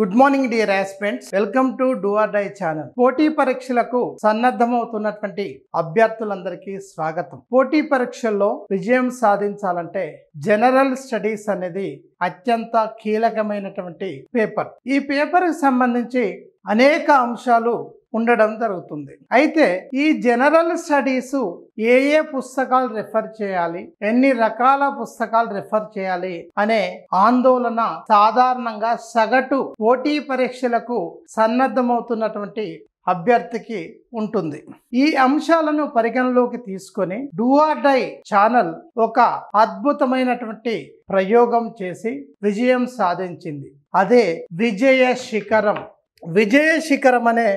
Good morning dear aspirants, welcome to do or die channel. పోటీ పరీక్షలకు సన్నద్ధమవుతున్నటువంటి అభ్యర్థులందరికీ స్వాగతం. పోటీ పరీక్షల్లో విజయం సాధించాలంటే జనరల్ స్టడీస్ అనేది అత్యంత కీలకమైనటువంటి పేపర్. ఈ పేపర్ కి సంబంధించి అనేక అంశాలు ఉండడం జరుగుతుంది. అయితే ఈ జనరల్ స్టడీస్ ఏ పుస్తకాలు రెఫర్ చేయాలి, ఎన్ని రకాల పుస్తకాలు రెఫర్ చేయాలి అనే ఆందోళన సాధారణంగా సగటు పోటీ పరీక్షలకు సన్నద్ధమవుతున్నటువంటి అభ్యర్థికి ఉంటుంది. ఈ అంశాలను పరిగణలోకి తీసుకొని డూ ఆర్ డై ఛానల్ ఒక అద్భుతమైనటువంటి ప్రయోగం చేసి విజయం సాధించింది. అదే విజయ శిఖరం. విజయ శిఖరం అనే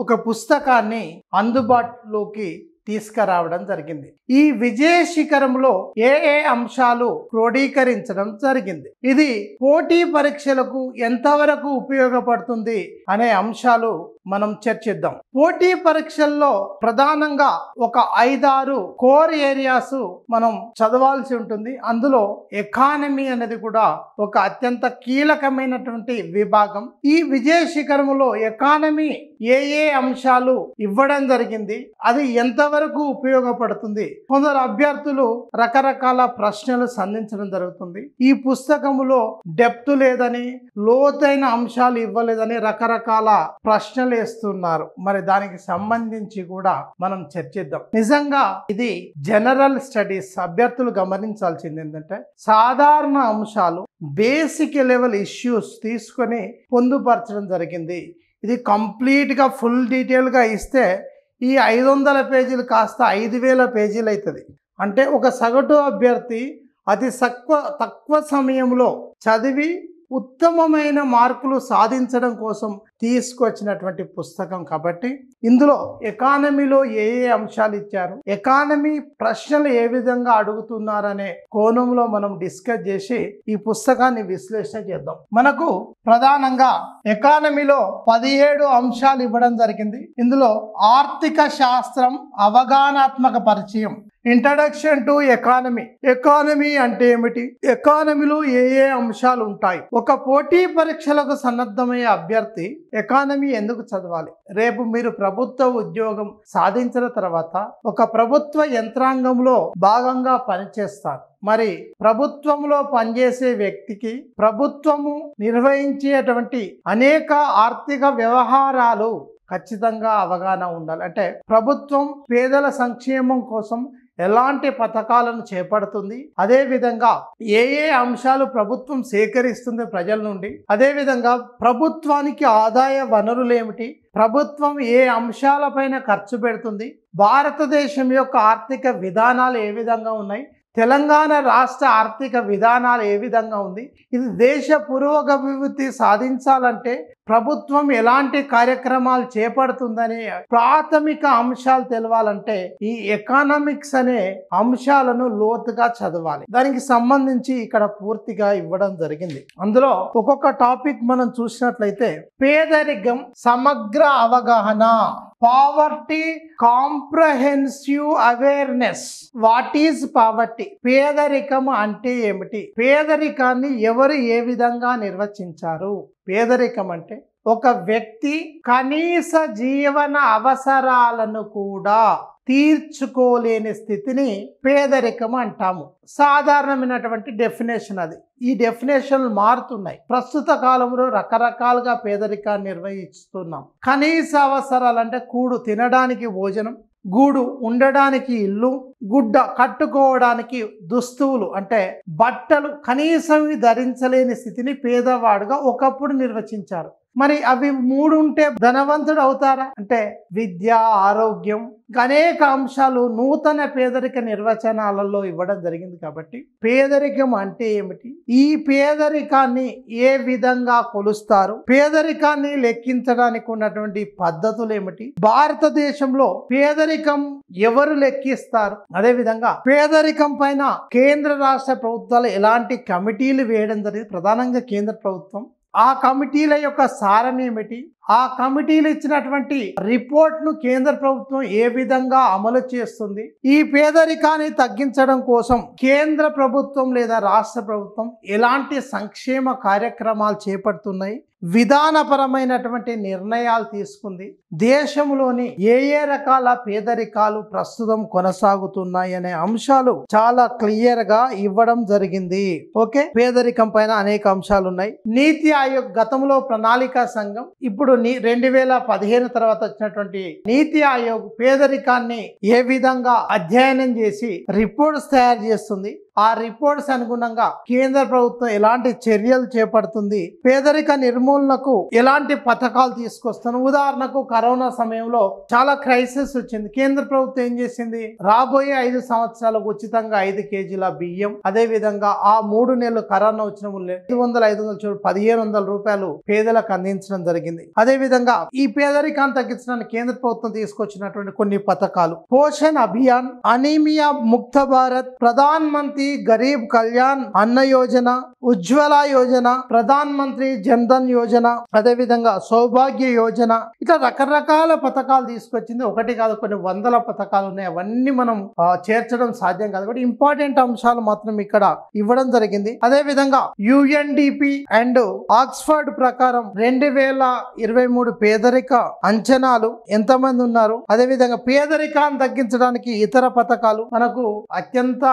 ఒక పుస్తకాన్ని అందుబాటులోకి తీసుకురావడం జరిగింది. ఈ విజయ శిఖరంలో ఏ అంశాలు క్రోడీకరించడం జరిగింది, ఇది పోటీ పరీక్షలకు ఎంతవరకు ఉపయోగపడుతుంది అనే అంశాలు మనం చర్చిద్దాం. పోటీ పరీక్షల్లో ప్రధానంగా ఒక 5-6 కోర్ ఏరియాస్ మనం చదవాల్సి ఉంటుంది. అందులో ఎకానమీ అనేది కూడా ఒక అత్యంత కీలకమైనటువంటి విభాగం. ఈ విజయ శిఖరంలో ఎకానమీ ఏ అంశాలు ఇవ్వడం జరిగింది, అది ఎంతవరకు ఉపయోగపడుతుంది. కొందరు అభ్యర్థులు రకరకాల ప్రశ్నలు సంధించడం జరుగుతుంది. ఈ పుస్తకములో డెప్త్ లేదని, లోతైన అంశాలు ఇవ్వలేదని రకరకాల ప్రశ్నలు వేస్తున్నారు. మరి దానికి సంబంధించి కూడా మనం చర్చిద్దాం. నిజంగా ఇది జనరల్ స్టడీస్. అభ్యర్థులు గమనించాల్సింది ఏంటంటే సాధారణ అంశాలు, బేసిక్ లెవెల్ ఇష్యూస్ తీసుకొని పొందుపరచడం జరిగింది. ఇది కంప్లీట్గా ఫుల్ డీటెయిల్గా ఇస్తే ఈ 500 పేజీలు కాస్త 5000 పేజీలు అవుతుంది. అంటే ఒక సగటు అభ్యర్థి అతి తక్కువ సమయంలో చదివి ఉత్తమమైన మార్కులు సాధించడం కోసం తీసుకొచ్చినటువంటి పుస్తకం. కాబట్టి ఇందులో ఎకానమీలో ఏ అంశాలు ఇచ్చారు, ఎకానమీ ప్రశ్నలు ఏ విధంగా అడుగుతున్నారనే కోణంలో మనం డిస్కస్ చేసి ఈ పుస్తకాన్ని విశ్లేషణ చేద్దాం. మనకు ప్రధానంగా ఎకానమీలో 17 అంశాలు ఇవ్వడం జరిగింది. ఇందులో ఆర్థిక శాస్త్రం అవగాహనాత్మక పరిచయం, ఇంట్రడక్షన్ టు ఎకానమీ, ఎకానమీ అంటే ఏమిటి, ఎకానమీలో ఏ అంశాలు ఉంటాయి, ఒక పోటీ పరీక్షలకు సన్నద్ధమయ్యే అభ్యర్థి ఎకానమీ ఎందుకు చదవాలి, రేపు మీరు ప్రభుత్వ ఉద్యోగం సాధించిన తర్వాత ఒక ప్రభుత్వ యంత్రాంగంలో భాగంగా పనిచేస్తారు. మరి ప్రభుత్వంలో పనిచేసే వ్యక్తికి ప్రభుత్వము నిర్వహించేటువంటి అనేక ఆర్థిక వ్యవహారాలు ఖచ్చితంగా అవగాహన ఉండాలి. అంటే ప్రభుత్వం పేదల సంక్షేమం కోసం ఎలాంటి పథకాలను చేపడుతుంది, అదే విధంగా ఏ అంశాలు ప్రభుత్వం సేకరిస్తుంది ప్రజల నుండి, అదే విధంగా ప్రభుత్వానికి ఆదాయ వనరులు ఏమిటి, ప్రభుత్వం ఏ అంశాలపైన ఖర్చు పెడుతుంది, భారతదేశం యొక్క ఆర్థిక విధానాలు ఏ విధంగా ఉన్నాయి, తెలంగాణ రాష్ట్ర ఆర్థిక విధానాలు ఏ విధంగా ఉంది, ఇది దేశ పురోగతి సాధించాలంటే ప్రభుత్వం ఎలాంటి కార్యక్రమాలు చేపడుతుందనే ప్రాథమిక అంశాలు తెలవాలంటే ఈ ఎకనామిక్స్ అనే అంశాలను లోతుగా చదవాలి. దానికి సంబంధించి ఇక్కడ పూర్తిగా ఇవ్వడం జరిగింది. అందులో ఒక్కొక్క టాపిక్ మనం చూసినట్లయితే పేదరికం సమగ్ర అవగాహన, poverty comprehensive awareness. What is poverty, పేదరికం అంటే ఏమిటి, పేదరికాన్ని ఎవరు ఏ విధంగా నిర్వచించారు. పేదరికం అంటే ఒక వ్యక్తి కనీస జీవన అవసరాలను కూడా తీర్చుకోలేని స్థితిని పేదరికం అంటాము. సాధారణమైనటువంటి డెఫినేషన్ అది. ఈ డెఫినేషన్లు మారుతున్నాయి. ప్రస్తుత కాలంలో రకరకాలుగా పేదరికాన్ని నిర్వహిస్తున్నాం. కనీస అవసరాలు అంటే కూడు తినడానికి భోజనం, గూడు ఉండడానికి ఇల్లు, గుడ్డ కట్టుకోవడానికి దుస్తువులు అంటే బట్టలు కనీసం ధరించలేని స్థితిని పేదవాడుగా ఒకప్పుడు నిర్వచించారు. మరి అవి 3 ఉంటే ధనవంతుడు అవుతారా అంటే విద్య, ఆరోగ్యం, అనేక అంశాలు నూతన పేదరిక నిర్వచనాలలో ఇవ్వడం జరిగింది. కాబట్టి పేదరికం అంటే ఏమిటి, ఈ పేదరికాన్ని ఏ విధంగా కొలుస్తారు, పేదరికాన్ని లెక్కించడానికి ఉన్నటువంటి పద్ధతులు ఏమిటి, భారతదేశంలో పేదరికం ఎవరు లెక్కిస్తారు, అదే విధంగా పేదరికం పైన కేంద్ర రాష్ట్ర ప్రభుత్వాలు ఎలాంటి కమిటీలు వేయడం జరిగింది, ప్రధానంగా కేంద్ర ప్రభుత్వం. ఆ కమిటీల యొక్క సారం ఏమిటి, ఆ కమిటీలు ఇచ్చినటువంటి రిపోర్ట్ ను కేంద్ర ప్రభుత్వం ఏ విధంగా అమలు చేస్తుంది, ఈ పేదరికాన్ని తగ్గించడం కోసం కేంద్ర ప్రభుత్వం లేదా రాష్ట్ర ప్రభుత్వం ఎలాంటి సంక్షేమ కార్యక్రమాలు చేపడుతున్నాయి, విధానపరమైనటువంటి నిర్ణయాలు తీసుకుంది, దేశంలోని ఏ ఏ రకాల పేదరికాలు ప్రస్తుతం కొనసాగుతున్నాయి అనే అంశాలు చాలా క్లియర్ గా ఇవ్వడం జరిగింది. ఓకే, పేదరికం పైన అనేక అంశాలు ఉన్నాయి. నీతి ఆయోగ్ గతంలో ప్రణాళికా సంఘం, ఇప్పుడు 2015 తర్వాత వచ్చినటువంటి నీతి ఆయోగ్ పేదరికాన్ని ఏ విధంగా అధ్యయనం చేసి రిపోర్ట్స్ తయారు చేస్తుంది, ఆ రిపోర్ట్స్ అనుగుణంగా కేంద్ర ప్రభుత్వం ఎలాంటి చర్యలు చేపడుతుంది, పేదరిక నిర్మూలనకు ఎలాంటి పథకాలు తీసుకొస్తుంది. ఉదాహరణకు కరోనా సమయంలో చాలా క్రైసిస్ వచ్చింది. కేంద్ర ప్రభుత్వం ఏం చేసింది, రాబోయే 5 సంవత్సరాలకు ఉచితంగా 5 కేజీల బియ్యం, అదే విధంగా ఆ 3 నెలలు కరోనా వచ్చిన 500 1500 రూపాయలు పేదలకు అందించడం జరిగింది. అదే విధంగా ఈ పేదరికాన్ని తగ్గించడానికి కేంద్ర ప్రభుత్వం తీసుకొచ్చినటువంటి కొన్ని పథకాలు, పోషణ్ అభియాన్, అనీమియా ముక్త భారత్, ప్రధాన్ మంత్రి గరీబ్ కళ్యాణ్ అన్న యోజన, ఉజ్వల యోజన, ప్రధాన్ మంత్రి జన్ ధన్ యోజన, అదే విధంగా సౌభాగ్య యోజన, ఇట్లా రకరకాల పథకాలు తీసుకొచ్చింది. ఒకటి కాదు, కొన్ని వందల పథకాలు ఉన్నాయి. అవన్నీ మనం చేర్చడం సాధ్యం కాదు, కాబట్టి ఇంపార్టెంట్ అంశాలు మాత్రం ఇక్కడ ఇవ్వడం జరిగింది. అదే విధంగా UNDP అండ్ ఆక్స్ఫర్డ్ ప్రకారం 2023 పేదరిక అంచనాలు ఎంతమంది ఉన్నారు, అదే విధంగా పేదరికాన్ని తగ్గించడానికి ఇతర పథకాలు, మనకు అత్యంత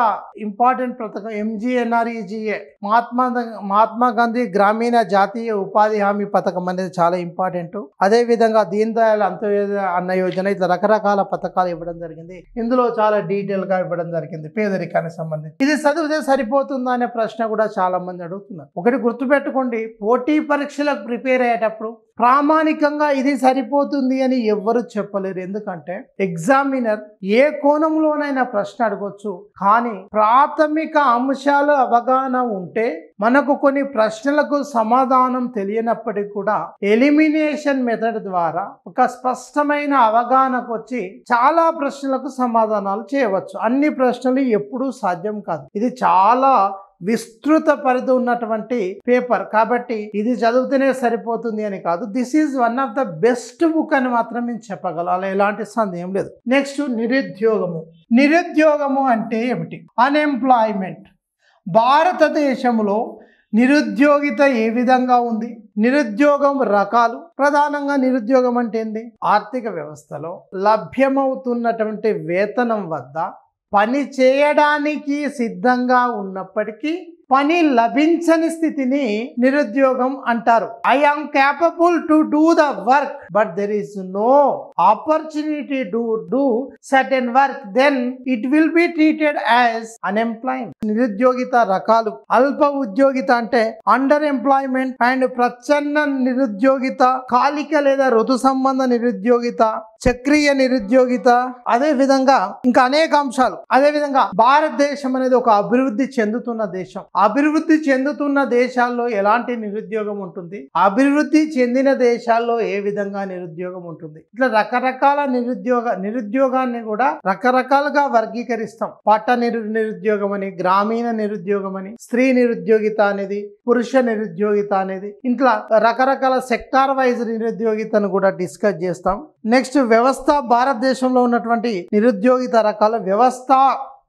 ఇంపార్టెంట్ పథకం MGNREGA, మహాత్మా గాంధీ గ్రామీణ జాతీయ ఉపాధి హామీ పథకం అనేది చాలా ఇంపార్టెంట్. అదే విధంగా దీన్ దయాళ్ అంత్యోదయ అన్న యోజన, ఇట్లా రకరకాల పథకాలు ఇవ్వడం జరిగింది. ఇందులో చాలా డీటెయిల్ గా ఇవ్వడం జరిగింది పేదరికానికి సంబంధించి. ఇది చదివితే సరిపోతుందా అనే ప్రశ్న కూడా చాలా మంది అడుగుతున్నారు. ఒకటి గుర్తుపెట్టుకోండి, పోటీ పరీక్షలకు ప్రిపేర్ అయ్యేటప్పుడు ప్రామాణికంగా ఇది సరిపోతుంది అని ఎవ్వరు చెప్పలేరు. ఎందుకంటే ఎగ్జామినర్ ఏ కోణంలోనైనా ప్రశ్న అడగొచ్చు, కానీ ప్రాథమిక అంశాలు అవగాహన ఉంటే మనకు కొన్ని ప్రశ్నలకు సమాధానం తెలియనప్పటికీ కూడా ఎలిమినేషన్ మెథడ్ ద్వారా ఒక స్పష్టమైన అవగాహనకు వచ్చి చాలా ప్రశ్నలకు సమాధానాలు చేయవచ్చు. అన్ని ప్రశ్నలు ఎప్పుడూ సాధ్యం కాదు. ఇది చాలా విస్తృత పరిధి ఉన్నటువంటి పేపర్, కాబట్టి ఇది చదివితేనే సరిపోతుంది అని కాదు. This is one of the best book అని మాత్రం నేను చెప్పగలను, అలా ఎలాంటి సందేహం లేదు. నెక్స్ట్, నిరుద్యోగము. నిరుద్యోగము అంటే ఏమిటి? అన్ఎంప్లాయ్మెంట్. భారతదేశంలో నిరుద్యోగిత ఏ విధంగా ఉంది, నిరుద్యోగం రకాలు, ప్రధానంగా నిరుద్యోగం అంటే ఏంటి? ఆర్థిక వ్యవస్థలో లభ్యమవుతున్నటువంటి వేతనం వద్ద పని చేయడానికి సిద్ధంగా ఉన్నప్పటికీ పని లభించని స్థితిని నిరుద్యోగం అంటారు. I am capable to do the work but there is no opportunity to do certain work, then it will be treated as unemployment. నిరుద్యోగిత రకాలు: అల్ప ఉద్యోగిత అంటే అండర్ ఎంప్లాయ్మెంట్ అండ్ ప్రచ్ఛన్న నిరుద్యోగిత, కాలిక లేదా ఋతు సంబంధ నిరుద్యోగిత, చక్రీయ నిరుద్యోగిత, అదే విధంగా ఇంకా అనేక అంశాలు. అదే విధంగా భారతదేశం అనేది ఒక అభివృద్ధి చెందుతున్న దేశం. అభివృద్ధి చెందుతున్న దేశాల్లో ఎలాంటి నిరుద్యోగం ఉంటుంది, అభివృద్ధి చెందిన దేశాల్లో ఏ విధంగా నిరుద్యోగం ఉంటుంది, ఇట్లా రకరకాల నిరుద్యోగాన్ని కూడా రకరకాలుగా వర్గీకరిస్తాం. పట్టణ నిరుద్యోగం అని, గ్రామీణ నిరుద్యోగం అని, స్త్రీ నిరుద్యోగిత అనేది, పురుష నిరుద్యోగిత అనేది, ఇట్లా రకరకాల సెక్టార్ వైజ్ నిరుద్యోగితను కూడా డిస్కస్ చేస్తాం. నెక్స్ట్, వ్యవస్థ. భారతదేశంలో ఉన్నటువంటి నిరుద్యోగిత రకాల: వ్యవస్థ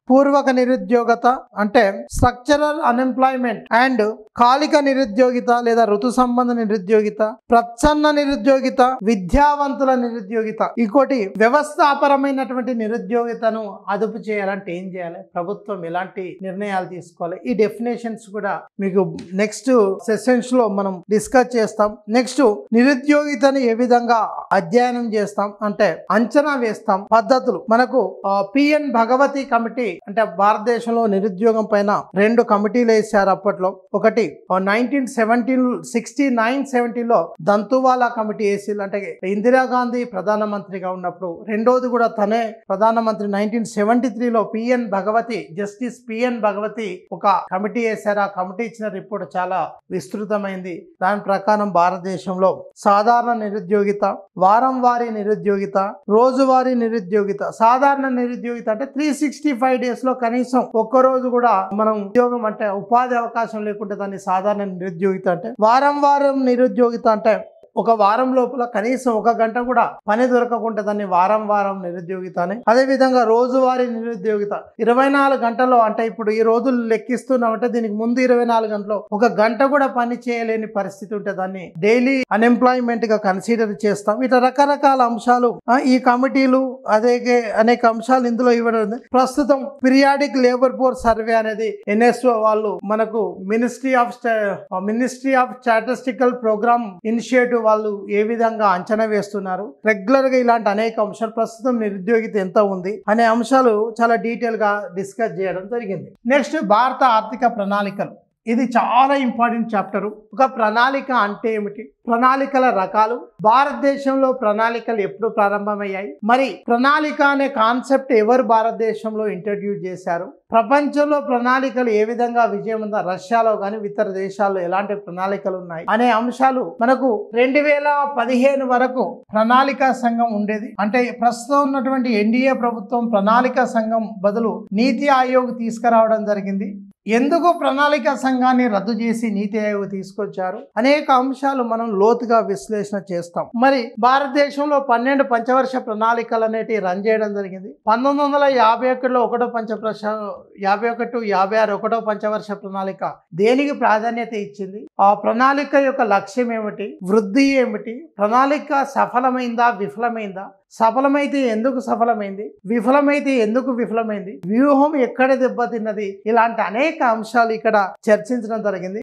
పూర్వక నిరుద్యోగత అంటే స్ట్రక్చరల్ అన్ఎంప్లాయ్మెంట్ అండ్ కాలిక నిరుద్యోగిత లేదా ఋతు సంబంధ నిరుద్యోగిత, ప్రచ్ఛన్న నిరుద్యోగిత, విద్యావంతుల నిరుద్యోగిత. ఇంకోటి, వ్యవస్థాపరమైనటువంటి నిరుద్యోగితను అదుపు చేయాలంటే ఏం చేయాలి, ప్రభుత్వం ఎలాంటి నిర్ణయాలు తీసుకోవాలి, ఈ డెఫినేషన్స్ కూడా మీకు నెక్స్ట్ సెషన్స్ లో మనం డిస్కస్ చేస్తాం. నెక్స్ట్, నిరుద్యోగితను ఏ విధంగా అధ్యయనం చేస్తాం అంటే అంచనా వేస్తాం. పద్ధతులు మనకు PN భగవతి కమిటీ అంటే భారతదేశంలో నిరుద్యోగం పైన 2 కమిటీలు వేశారు అప్పట్లో. ఒకటి 1969-70లో దంతువాలా కమిటీ వేసి, అంటే ఇందిరాగాంధీ ప్రధానమంత్రిగా ఉన్నప్పుడు. రెండోది కూడా తనే ప్రధానమంత్రి 1973లో PN Bhagwati, justice PN Bhagwati ఒక కమిటీ వేశారు. ఆ కమిటీ ఇచ్చిన రిపోర్ట్ చాలా విస్తృతమైంది. దాని ప్రకారం భారతదేశంలో సాధారణ నిరుద్యోగిత, వారం వారీ నిరుద్యోగిత, రోజువారీ నిరుద్యోగిత. సాధారణ నిరుద్యోగిత అంటే 365 days లో కనీసం ఒక్కరోజు కూడా మనం ఉద్యోగం అంటే ఉపాధి అవకాశం లేకుంటే దాన్ని సాధారణ నిరుద్యోగిత అంటే. వారం వారం నిరుద్యోగిత అంటే ఒక వారం లోపల కనీసం 1 గంట కూడా పని దొరకకుండా దాన్ని వారం నిరుద్యోగిత అని, అదే విధంగా రోజువారీ నిరుద్యోగిత 24 గంటల్లో, అంటే ఇప్పుడు ఈ రోజులు లెక్కిస్తున్నామంటే దీనికి ముందు 24 గంటల్లో 1 గంట కూడా పని చేయలేని పరిస్థితి ఉంటే దాన్ని డైలీ అన్ఎంప్లాయ్మెంట్ గా కన్సిడర్ చేస్తాం. ఇట్లా రకరకాల అంశాలు ఈ కమిటీలు అదే అనేక అంశాలు ఇందులో ఇవ్వడం. ప్రస్తుతం పీరియాడిక్ లేబర్ ఫోర్స్ సర్వే అనేది ఎన్ఎస్ఓ వాళ్ళు మనకు ministry of statistical programme initiative వాళ్ళు ఏ విధంగా అంచనా వేస్తున్నారు, రెగ్యులర్ గా ఇలాంటి అనేక అంశాలు, ప్రస్తుతం నిరుద్యోగిత ఎంత ఉంది అనే అంశాలు చాలా డీటెయిల్ గా డిస్కస్ చేయడం జరిగింది. నెక్స్ట్ భారత ఆర్థిక ప్రణాళికలు. ఇది చాలా ఇంపార్టెంట్ చాప్టర్. ఒక ప్రణాళిక అంటే ఏమిటి, ప్రణాళికల రకాలు, భారతదేశంలో ప్రణాళికలు ఎప్పుడు ప్రారంభమయ్యాయి, మరి ప్రణాళిక అనే కాన్సెప్ట్ ఎవరు భారతదేశంలో ఇంట్రడ్యూస్ చేశారు, ప్రపంచంలో ప్రణాళికలు ఏ విధంగా విజయం ఉందా, రష్యాలో కానీ ఇతర దేశాల్లో ఎలాంటి ప్రణాళికలు ఉన్నాయి అనే అంశాలు మనకు 2015 వరకు ప్రణాళికా సంఘం ఉండేది. అంటే ప్రస్తుతం ఉన్నటువంటి ఎన్డీఏ ప్రభుత్వం ప్రణాళికా సంఘం బదులు నీతి ఆయోగ్ తీసుకురావడం జరిగింది. ఎందుకు ప్రణాళిక సంఘాన్ని రద్దు చేసి నీతి ఆయోగ్ తీసుకొచ్చారు అనేక అంశాలు మనం లోతుగా విశ్లేషణ చేస్తాం. మరి భారతదేశంలో 12 పంచవర్ష ప్రణాళికలు అనేటివి రన్ చేయడం జరిగింది. 1951లో 51-56 పంచవర్ష ప్రణాళిక దేనికి ప్రాధాన్యత ఇచ్చింది, ఆ ప్రణాళిక యొక్క లక్ష్యం ఏమిటి, వృద్ధి ఏమిటి, ప్రణాళిక సఫలమైందా విఫలమైందా, సఫలమైతే ఎందుకు సఫలమైంది, విఫలమైతే ఎందుకు విఫలమైంది, వ్యూహం ఎక్కడ దెబ్బతిన్నది, ఇలాంటి అనేక అంశాలు ఇక్కడ చర్చించడం జరిగింది.